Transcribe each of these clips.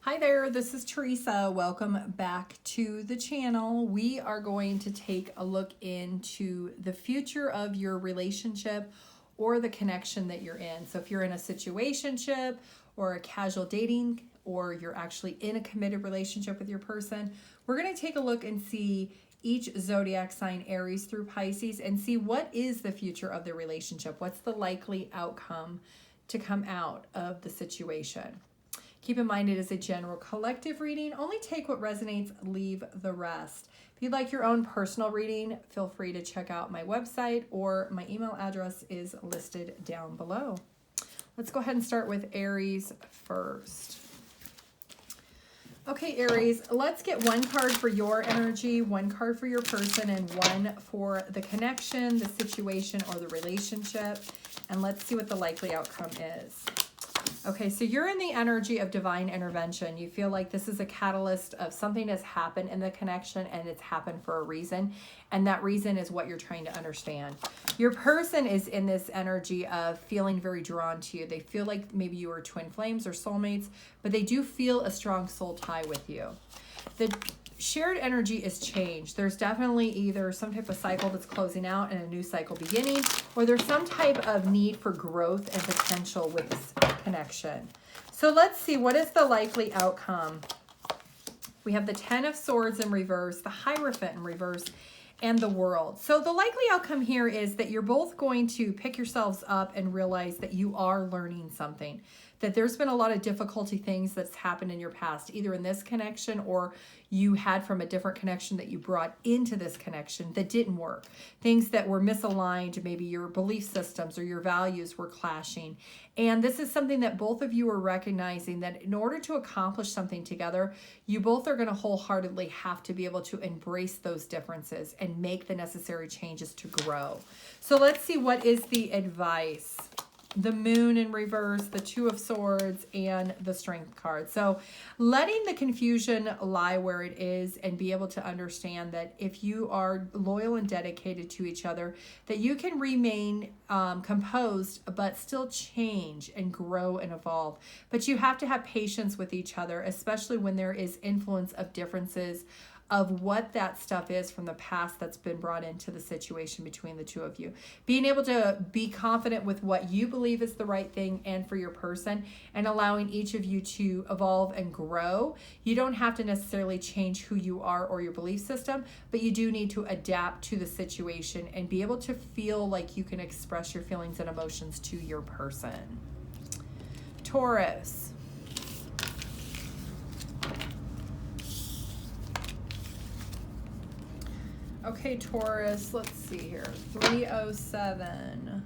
Hi there, this is Teresa. Welcome back to the channel. We are going to take a look into the future of your relationship or the connection that you're in. So if you're in a situationship or a casual dating, or you're actually in a committed relationship with your person, we're going to take a look and see each zodiac sign, Aries through Pisces, and see what is the future of the relationship. What's the likely outcome to come out of the situation? Keep in mind it is a general collective reading. Only take what resonates, leave the rest. If you'd like your own personal reading, feel free to check out my website, or my email address is listed down below. Let's go ahead and start with Aries first. Okay, Aries, let's get one card for your energy, one card for your person, and one for the connection, the situation, or the relationship. And let's see what the likely outcome is. Okay, so you're in the energy of divine intervention. You feel like this is a catalyst of something that's happened in the connection, and it's happened for a reason. And that reason is what you're trying to understand. Your person is in this energy of feeling very drawn to you. They feel like maybe you are twin flames or soulmates, but they do feel a strong soul tie with you. The shared energy is change. There's definitely either some type of cycle that's closing out and a new cycle beginning, or there's some type of need for growth and potential with this connection. So let's see, what is the likely outcome? We have the Ten of Swords in reverse, the Hierophant in reverse, and the World. So the likely outcome here is that you're both going to pick yourselves up and realize that you are learning something, that there's been a lot of difficulty things that's happened in your past, either in this connection or you had from a different connection that you brought into this connection that didn't work. Things that were misaligned, maybe your belief systems or your values were clashing. And this is something that both of you are recognizing, that in order to accomplish something together, you both are going to wholeheartedly have to be able to embrace those differences and make the necessary changes to grow. So let's see, what is the advice? The Moon in reverse, the Two of Swords, and the Strength card. So letting the confusion lie where it is and be able to understand that if you are loyal and dedicated to each other, that you can remain composed but still change and grow and evolve. But you have to have patience with each other, especially when there is influence of differences of what that stuff is from the past that's been brought into the situation between the two of you. Being able to be confident with what you believe is the right thing and for your person, and allowing each of you to evolve and grow. You don't have to necessarily change who you are or your belief system, but you do need to adapt to the situation and be able to feel like you can express your feelings and emotions to your person. Taurus. Okay, Taurus, let's see here. 307.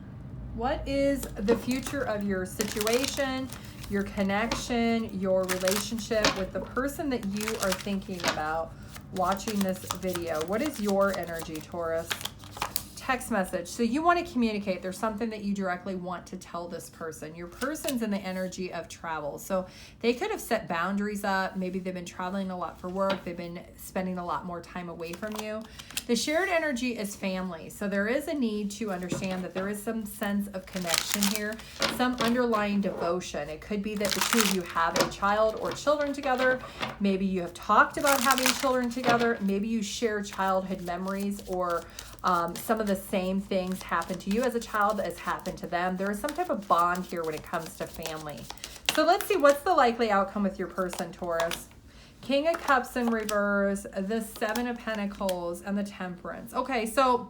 What is the future of your situation, your connection, your relationship with the person that you are thinking about watching this video? What is your energy, Taurus? Text message. So you want to communicate. There's something that you directly want to tell this person. Your person's in the energy of travel. So they could have set boundaries up. Maybe they've been traveling a lot for work. They've been spending a lot more time away from you. The shared energy is family. So there is a need to understand that there is some sense of connection here, some underlying devotion. It could be that the two of you have a child or children together. Maybe you have talked about having children together. Maybe you share childhood memories, or some of the same things happened to you as a child as happened to them. There is some type of bond here when it comes to family. So let's see, what's the likely outcome with your person, Taurus? King of Cups in reverse, the Seven of Pentacles, and the Temperance. Okay, so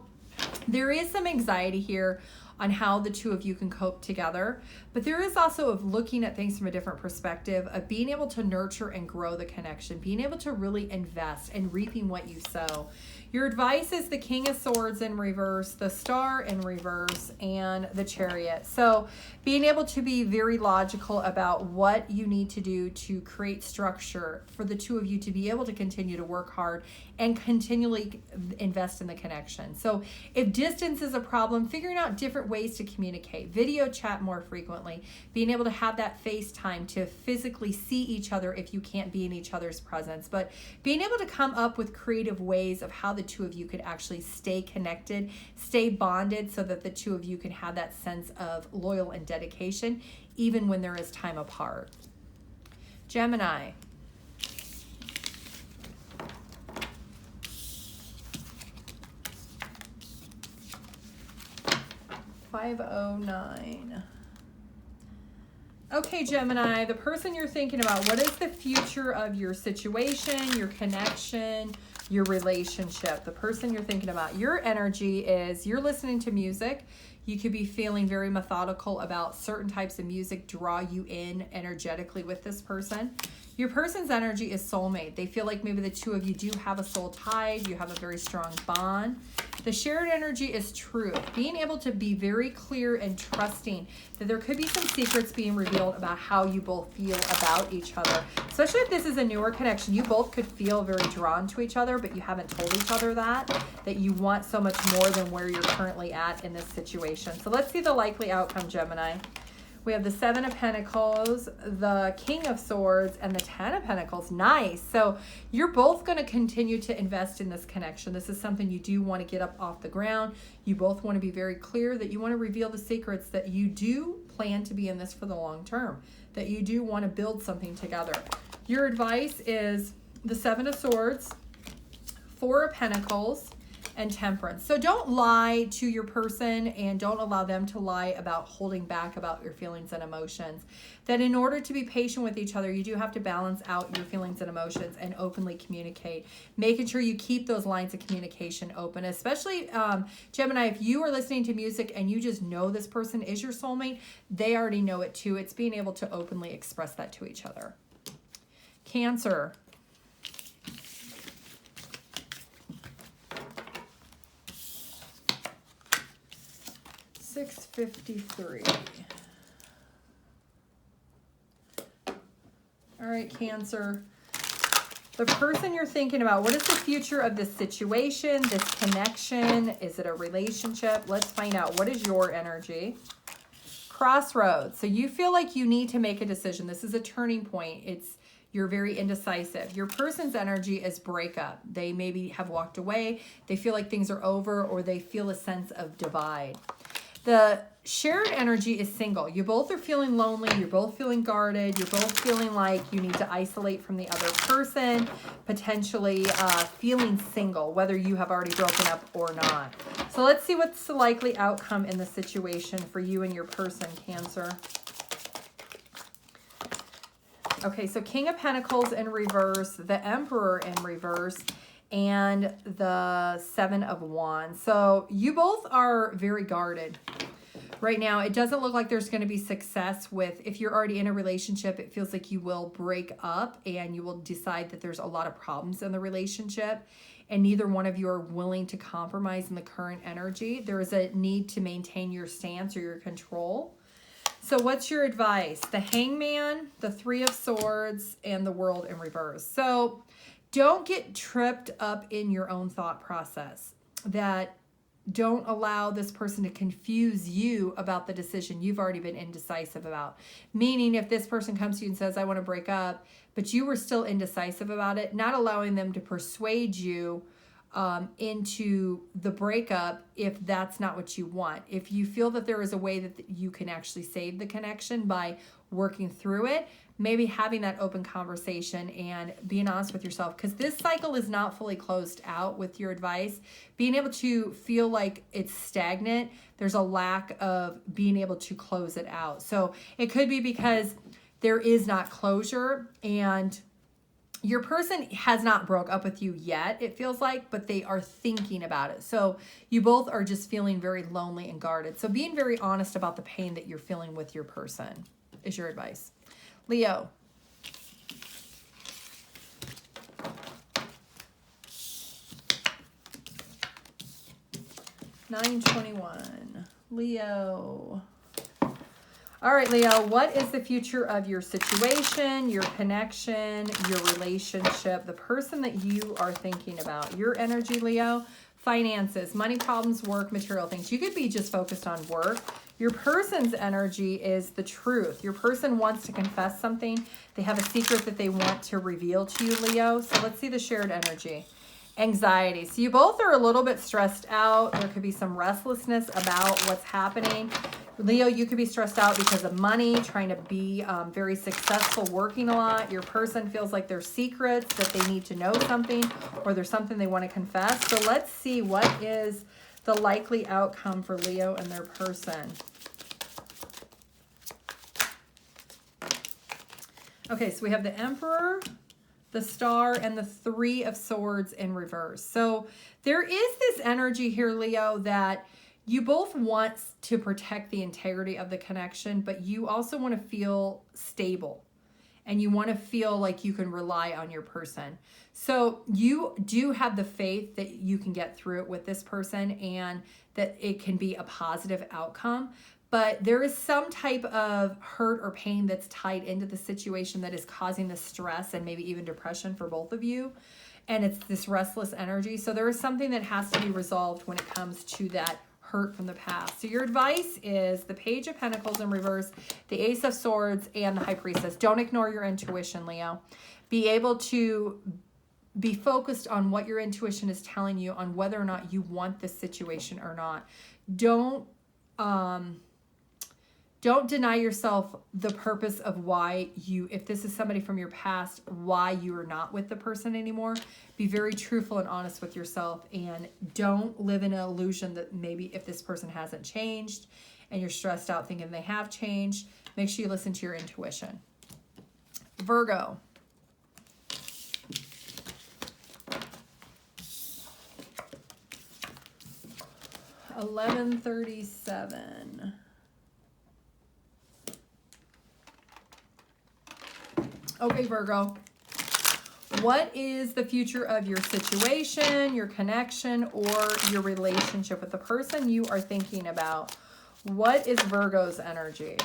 there is some anxiety here on how the two of you can cope together, but there is also of looking at things from a different perspective, of being able to nurture and grow the connection, being able to really invest and reaping what you sow. Your advice is the King of Swords in reverse, the Star in reverse, and the Chariot. So being able to be very logical about what you need to do to create structure for the two of you to be able to continue to work hard and continually invest in the connection. So if distance is a problem, figuring out different ways to communicate, video chat more frequently, being able to have that FaceTime to physically see each other if you can't be in each other's presence, but being able to come up with creative ways of how the two of you could actually stay connected, stay bonded, so that the two of you can have that sense of loyal and dedication even when there is time apart. Gemini. 509. Okay, Gemini, the person you're thinking about, what is the future of your situation, your connection, your relationship? The person you're thinking about, your energy is you're listening to music. You could be feeling very methodical about certain types of music, draw you in energetically with this person. Your person's energy is soulmate. They feel like maybe the two of you do have a soul tie. You have a very strong bond. The shared energy is truth. Being able to be very clear and trusting that there could be some secrets being revealed about how you both feel about each other. Especially if this is a newer connection, you both could feel very drawn to each other, but you haven't told each other that you want so much more than where you're currently at in this situation. So let's see the likely outcome, Gemini. We have the 7 of Pentacles, the King of Swords, and the 10 of Pentacles. Nice. So you're both going to continue to invest in this connection. This is something you do want to get up off the ground. You both want to be very clear that you want to reveal the secrets, that you do plan to be in this for the long term, that you do want to build something together. Your advice is the 7 of Swords, 4 of Pentacles, and Temperance. So don't lie to your person and don't allow them to lie about holding back about your feelings and emotions. That in order to be patient with each other, you do have to balance out your feelings and emotions and openly communicate. Making sure you keep those lines of communication open, especially Gemini, if you are listening to music and you just know this person is your soulmate, they already know it too. It's being able to openly express that to each other. Cancer. $6.53. All right, Cancer. The person you're thinking about, what is the future of this situation, this connection? Is it a relationship? Let's find out. What is your energy? Crossroads. So you feel like you need to make a decision. This is a turning point. You're very indecisive. Your person's energy is breakup. They maybe have walked away. They feel like things are over, or they feel a sense of divide. The shared energy is single. You both are feeling lonely. You're both feeling guarded. You're both feeling like you need to isolate from the other person, potentially feeling single, whether you have already broken up or not. So let's see what's the likely outcome in the situation for you and your person, Cancer. Okay, so King of Pentacles in reverse, the Emperor in reverse, and the 7 of Wands. So you both are very guarded right now. It doesn't look like there's going to be success with, if you're already in a relationship, it feels like you will break up and you will decide that there's a lot of problems in the relationship and neither one of you are willing to compromise in the current energy. There is a need to maintain your stance or your control. So what's your advice? The Hangman, the 3 of Swords, and the World in reverse. So don't get tripped up in your own thought process. That don't allow this person to confuse you about the decision you've already been indecisive about. Meaning if this person comes to you and says, I want to break up, but you were still indecisive about it, not allowing them to persuade you into the breakup if that's not what you want. If you feel that there is a way that you can actually save the connection by working through it, maybe having that open conversation and being honest with yourself, because this cycle is not fully closed out with your advice. Being able to feel like it's stagnant, there's a lack of being able to close it out. So it could be because there is not closure and your person has not broke up with you yet, it feels like, but they are thinking about it. So you both are just feeling very lonely and guarded. So being very honest about the pain that you're feeling with your person is your advice. Leo. $9.21. Leo. All right, Leo, what is the future of your situation, your connection, your relationship, the person that you are thinking about? Your energy, Leo, finances, money problems, work, material things. You could be just focused on work. Your person's energy is the truth. Your person wants to confess something. They have a secret that they want to reveal to you, Leo. So let's see the shared energy. Anxiety. So you both are a little bit stressed out. There could be some restlessness about what's happening. Leo, you could be stressed out because of money, trying to be very successful, working a lot. Your person feels like there's secrets, that they need to know something, or there's something they want to confess. So let's see what is the likely outcome for Leo and their person. Okay, so we have the Emperor, the Star, and the Three of Swords in reverse. So there is this energy here, Leo, that you both want to protect the integrity of the connection, but you also want to feel stable. And you want to feel like you can rely on your person. So you do have the faith that you can get through it with this person and that it can be a positive outcome. But there is some type of hurt or pain that's tied into the situation that is causing the stress and maybe even depression for both of you. And it's this restless energy. So there is something that has to be resolved when it comes to that hurt from the past. So your advice is the Page of Pentacles in reverse, the Ace of Swords, and the High Priestess. Don't ignore your intuition, Leo. Be able to be focused on what your intuition is telling you on whether or not you want this situation or not. Don't deny yourself the purpose of why you, if this is somebody from your past, why you are not with the person anymore. Be very truthful and honest with yourself, and don't live in an illusion that maybe if this person hasn't changed and you're stressed out thinking they have changed. Make sure you listen to your intuition. Virgo. $11.37. Okay, Virgo. What is the future of your situation, your connection, or your relationship with the person you are thinking about? What is Virgo's energy?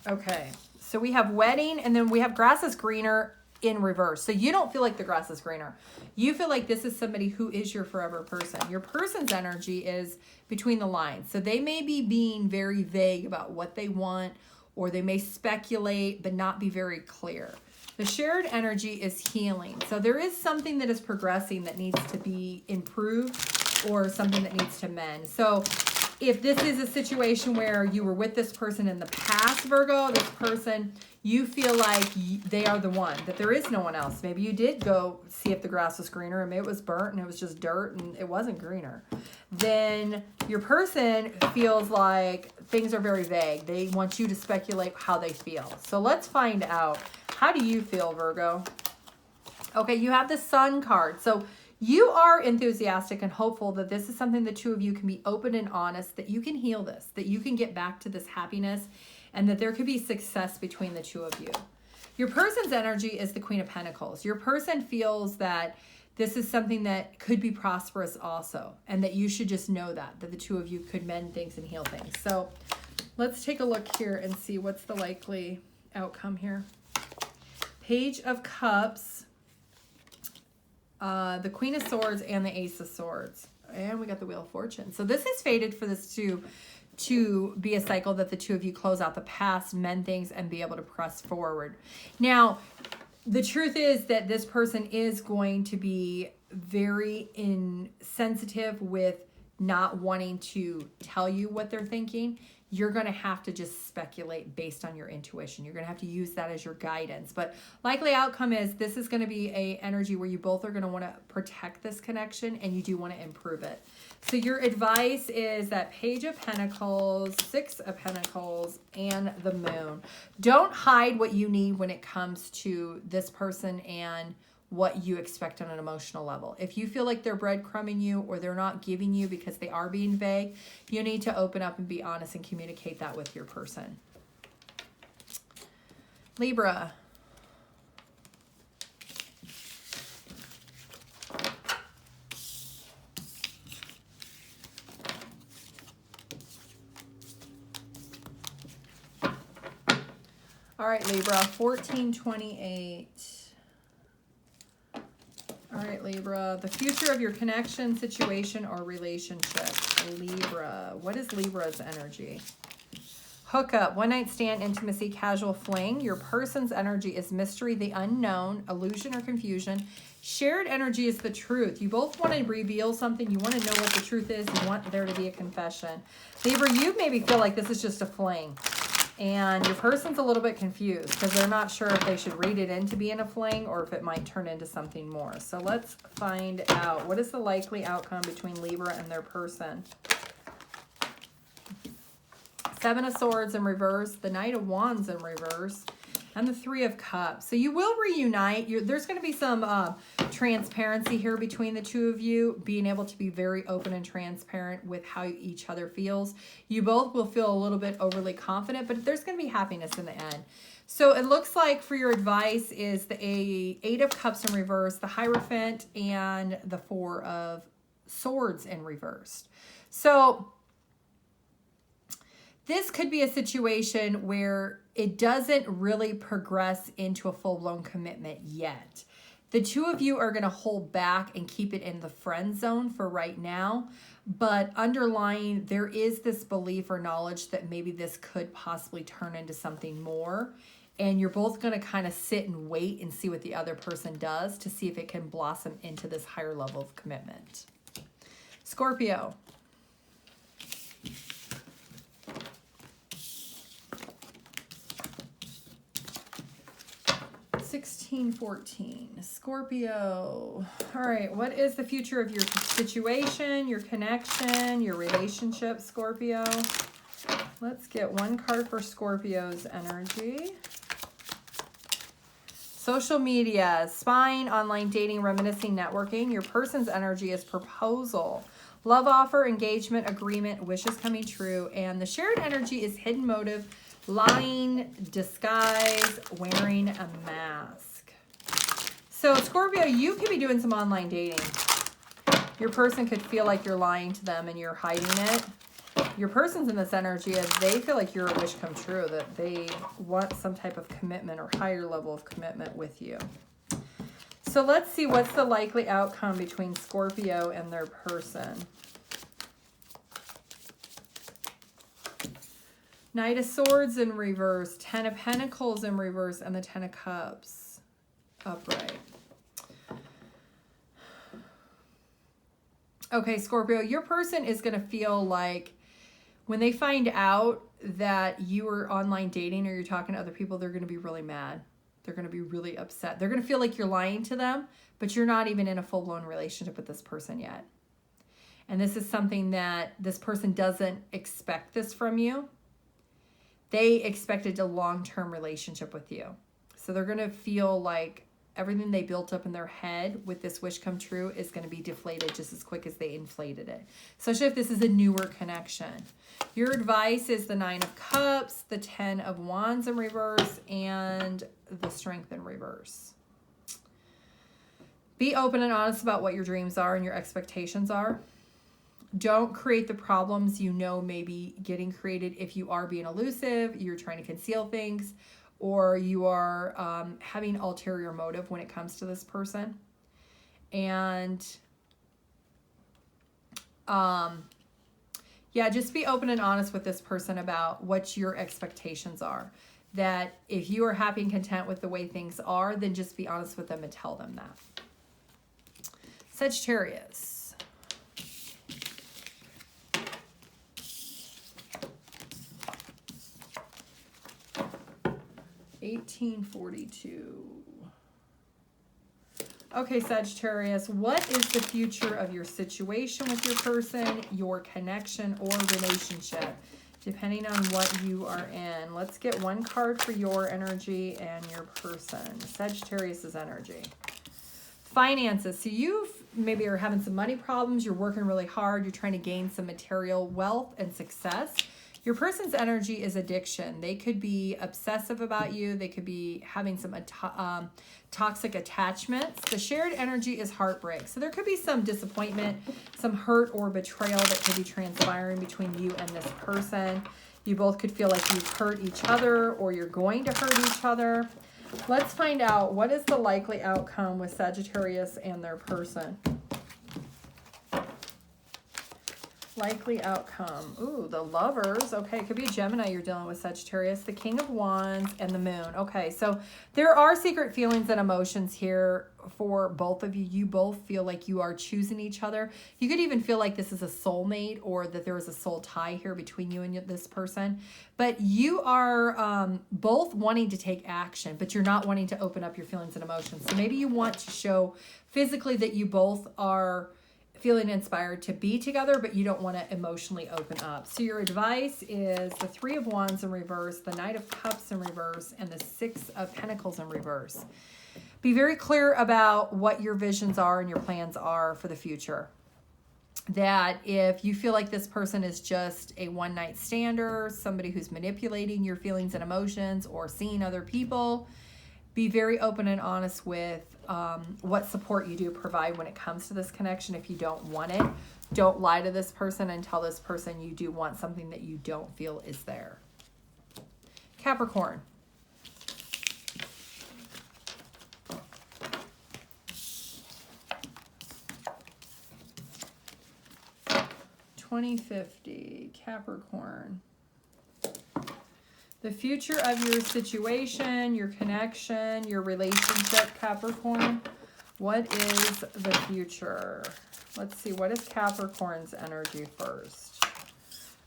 Okay, so we have wedding, and then we have grass is greener in reverse. So you don't feel like the grass is greener. You feel like this is somebody who is your forever person. Your person's energy is between the lines. So they may be being very vague about what they want, or they may speculate but not be very clear. The shared energy is healing. So there is something that is progressing that needs to be improved, or something that needs to mend. So if this is a situation where you were with this person in the past, Virgo, this person, you feel like they are the one, that there is no one else. Maybe you did go see if the grass was greener, and maybe it was burnt and it was just dirt and it wasn't greener. Then your person feels like things are very vague. They want you to speculate how they feel. So let's find out. How do you feel, Virgo? Okay, you have the Sun card. So you are enthusiastic and hopeful that this is something the two of you can be open and honest, that you can heal this, that you can get back to this happiness, and that there could be success between the two of you. Your person's energy is the Queen of Pentacles. Your person feels that this is something that could be prosperous also, and that you should just know that the two of you could mend things and heal things. So let's take a look here and see what's the likely outcome here. Page of Cups, the Queen of Swords, and the Ace of Swords. And we got the Wheel of Fortune. So this is fated for this to be a cycle that the two of you close out the past, mend things, and be able to press forward. Now, the truth is that this person is going to be very insensitive with not wanting to tell you what they're thinking. You're going to have to just speculate based on your intuition. You're going to have to use that as your guidance. But likely outcome is this is going to be a energy where you both are going to want to protect this connection, and you do want to improve it. So your advice is that Page of Pentacles, Six of Pentacles, and the Moon. Don't hide what you need when it comes to this person and what you expect on an emotional level. If you feel like they're breadcrumbing you, or they're not giving you because they are being vague, you need to open up and be honest and communicate that with your person. Libra. All right, Libra, 1428. All right, Libra, the future of your connection, situation, or relationship. Libra, what is Libra's energy? Hookup, one night stand, intimacy, casual fling. Your person's energy is mystery, the unknown, illusion, or confusion. Shared energy is the truth. You both want to reveal something. You want to know what the truth is. You want there to be a confession. Libra, you maybe feel like this is just a fling. And your person's a little bit confused because they're not sure if they should read it into being a fling or if it might turn into something more. So let's find out. What is the likely outcome between Libra and their person? Seven of Swords in reverse, the Knight of Wands in reverse, and the Three of Cups. So you will reunite. There's going to be some transparency here between the two of you, being able to be very open and transparent with how each other feels. You both will feel a little bit overly confident, but there's going to be happiness in the end. So it looks like for your advice is the Eight of Cups in reverse, the Hierophant, and the Four of Swords in reverse. So this could be a situation where it doesn't really progress into a full-blown commitment yet. The two of you are going to hold back and keep it in the friend zone for right now. But underlying, there is this belief or knowledge that maybe this could possibly turn into something more. And you're both going to kind of sit and wait and see what the other person does to see if it can blossom into this higher level of commitment. Scorpio. 1614. Scorpio. All right, what is the future of your situation, your connection, your relationship, Scorpio? Let's get one card for Scorpio's energy. Social media, spying, online dating, reminiscing, networking. Your person's energy is proposal, love offer, engagement, agreement, wishes coming true. And the shared energy is hidden motive, lying, disguise, wearing a mask. So Scorpio, you could be doing some online dating. Your person could feel like you're lying to them and you're hiding it. Your person's in this energy as they feel like you're a wish come true, that they want some type of commitment or higher level of commitment with you. So let's see what's the likely outcome between Scorpio and their person. Knight of Swords in reverse, Ten of Pentacles in reverse, and the Ten of Cups upright. Okay, Scorpio, your person is going to feel like when they find out that you are online dating or you're talking to other people, they're going to be really mad. They're going to be really upset. They're going to feel like you're lying to them, but you're not even in a full-blown relationship with this person yet. And this is something that this person doesn't expect this from you. They expected a long-term relationship with you. So they're going to feel like everything they built up in their head with this wish come true is going to be deflated just as quick as they inflated it. Especially if this is a newer connection. Your advice is the Nine of Cups, the Ten of Wands in reverse, and the Strength in reverse. Be open and honest about what your dreams are and your expectations are. Don't create the problems you know may be getting created if you are being elusive, you're trying to conceal things, or you are having ulterior motive when it comes to this person. And yeah, just be open and honest with this person about what your expectations are. That if you are happy and content with the way things are, then just be honest with them and tell them that. Sagittarius. 1842. Okay, Sagittarius, what is the future of your situation with your person, your connection or relationship, depending on what you are in? Let's get one card for your energy and your person. Sagittarius's energy. Finances. So you maybe are having some money problems. You're working really hard. You're trying to gain some material wealth and success. Your person's energy is addiction. They could be obsessive about you. They could be having some toxic attachments. The shared energy is heartbreak. So there could be some disappointment, some hurt or betrayal that could be transpiring between you and this person. You both could feel like you've hurt each other or you're going to hurt each other. Let's find out what is the likely outcome with Sagittarius and their person. Likely outcome. Ooh, the Lovers. Okay, it could be a Gemini you're dealing with, Sagittarius. The King of Wands and the Moon. Okay, so there are secret feelings and emotions here for both of you. You both feel like you are choosing each other. You could even feel like this is a soulmate, or that there is a soul tie here between you and this person. But you are both wanting to take action, but you're not wanting to open up your feelings and emotions. So maybe you want to show physically that you both are feeling inspired to be together, but you don't want to emotionally open up. So your advice is the Three of Wands in reverse, the Knight of Cups in reverse, and the Six of Pentacles in reverse. Be very clear about what your visions are and your plans are for the future. That if you feel like this person is just a one-night stander, somebody who's manipulating your feelings and emotions or seeing other people, be very open and honest with what support you do provide when it comes to this connection. If you don't want it, don't lie to this person and tell this person you do want something that you don't feel is there. Capricorn. $20.50, Capricorn. The future of your situation, your connection, your relationship, Capricorn. What is the future? Let's see, what is Capricorn's energy first?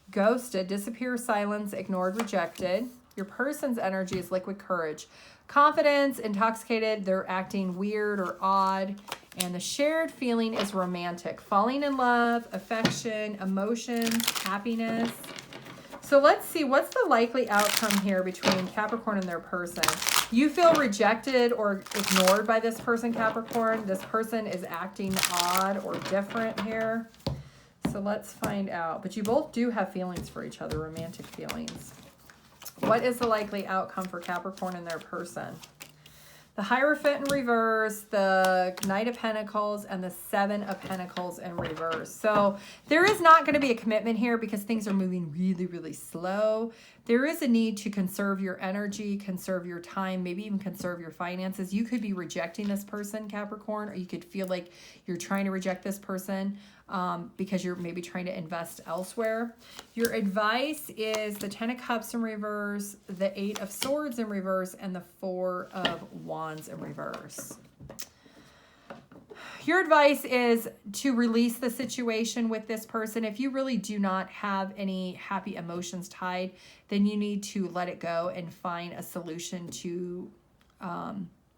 Ghosted, disappear, silence, ignored, rejected. Your person's energy is liquid courage. Confidence, intoxicated, they're acting weird or odd. And the shared feeling is romantic. Falling in love, affection, emotions, happiness. So let's see, what's the likely outcome here between Capricorn and their person? You feel rejected or ignored by this person, Capricorn. This person is acting odd or different here. So let's find out. But you both do have feelings for each other, romantic feelings. What is the likely outcome for Capricorn and their person? The Hierophant in reverse, the Knight of Pentacles, and the Seven of Pentacles in reverse. So there is not going to be a commitment here because things are moving really, really slow. There is a need to conserve your energy, conserve your time, maybe even conserve your finances. You could be rejecting this person, Capricorn, or you could feel like you're trying to reject this person because you're maybe trying to invest elsewhere. Your advice is the Ten of Cups in reverse, the Eight of Swords in reverse, and the Four of Wands in reverse. Your advice is to release the situation with this person. If you really do not have any happy emotions tied, then you need to let it go and find a solution to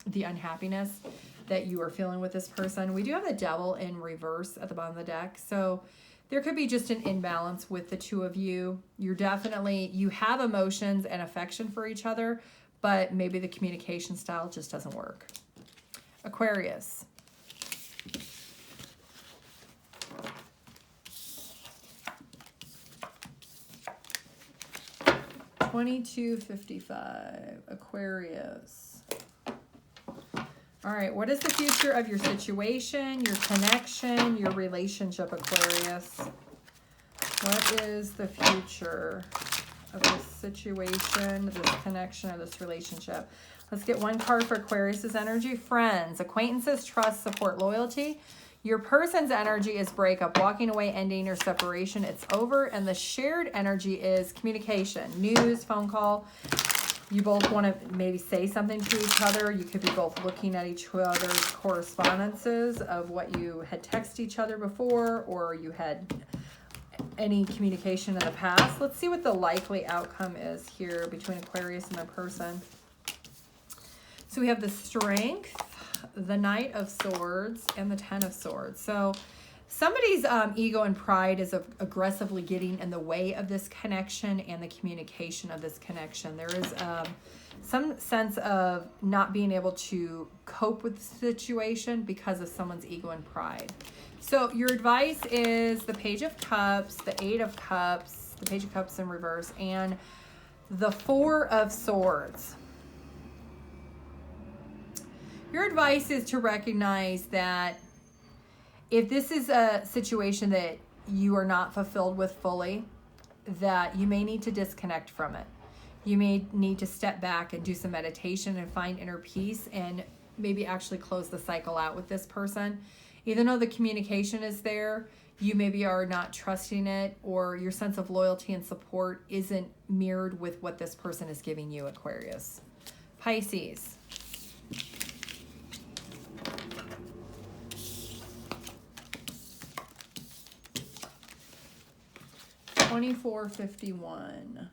the unhappiness that you are feeling with this person. We do have the Devil in reverse at the bottom of the deck. So there could be just an imbalance with the two of you. You have emotions and affection for each other, but maybe the communication style just doesn't work. Aquarius. $22.55, Aquarius. All right, what is the future of your situation, your connection, your relationship, Aquarius? What is the future of this situation, this connection, or this relationship? Let's get one card for Aquarius's energy. Friends, acquaintances, trust, support, loyalty. Your person's energy is breakup, walking away, ending, or separation. It's over. And the shared energy is communication, news, phone call. You both want to maybe say something to each other. You could be both looking at each other's correspondences of what you had texted each other before, or you had any communication in the past. Let's see what the likely outcome is here between Aquarius and their person. So we have the Strength, the Knight of Swords, and the Ten of Swords. So somebody's ego and pride is aggressively getting in the way of this connection and the communication of this connection. There is some sense of not being able to cope with the situation because of someone's ego and pride. So your advice is the Page of Cups, the Eight of Cups, the Page of Cups in reverse, and the Four of Swords. Your advice is to recognize that if this is a situation that you are not fulfilled with fully, that you may need to disconnect from it. You may need to step back and do some meditation and find inner peace and maybe actually close the cycle out with this person Even though the communication is there, you maybe are not trusting it, or your sense of loyalty and support isn't mirrored with what this person is giving you, Aquarius. Pisces. $24.51.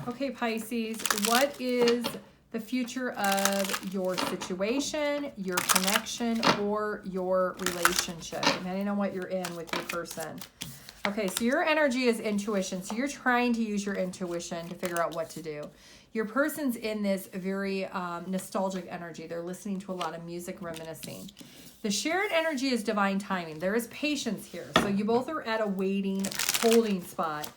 Okay, Pisces, what is the future of your situation, your connection, or your relationship, depending on what you're in with your person? Okay, so your energy is intuition. So you're trying to use your intuition to figure out what to do. Your person's in this very nostalgic energy. They're listening to a lot of music, reminiscing. The shared energy is divine timing. There is patience here. So you both are at a waiting, holding spot.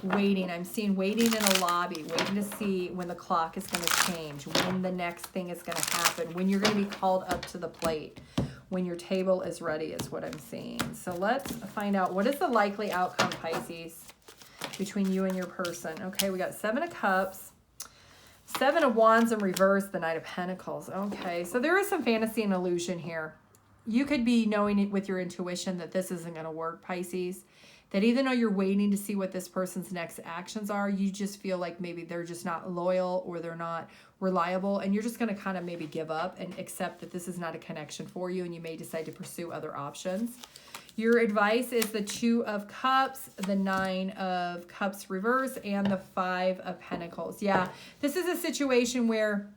Waiting. I'm seeing waiting in a lobby, waiting to see when the clock is going to change, when the next thing is going to happen, when you're going to be called up to the plate, when your table is ready is what I'm seeing. So let's find out, what is the likely outcome, Pisces, between you and your person? Okay, we got 7 of Cups, 7 of Wands in reverse, the Knight of Pentacles. Okay, so there is some fantasy and illusion here. You could be knowing it with your intuition that this isn't going to work, Pisces. That even though you're waiting to see what this person's next actions are, you just feel like maybe they're just not loyal or they're not reliable, and you're just going to kind of maybe give up and accept that this is not a connection for you, and you may decide to pursue other options. Your advice is the 2 of Cups, the 9 of Cups reverse, and the 5 of Pentacles. Yeah, this is a situation where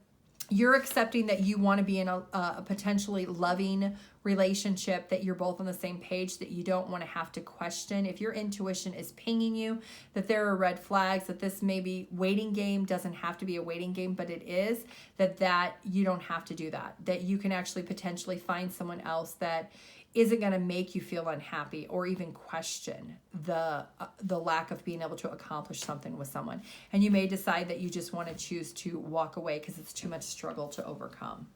you're accepting that you want to be in a potentially loving relationship, that you're both on the same page, that you don't want to have to question. If your intuition is pinging you that there are red flags, that this maybe waiting game doesn't have to be a waiting game, but it is, that you don't have to do that. That you can actually potentially find someone else that isn't going to make you feel unhappy or even question the lack of being able to accomplish something with someone. And you may decide that you just want to choose to walk away because it's too much struggle to overcome.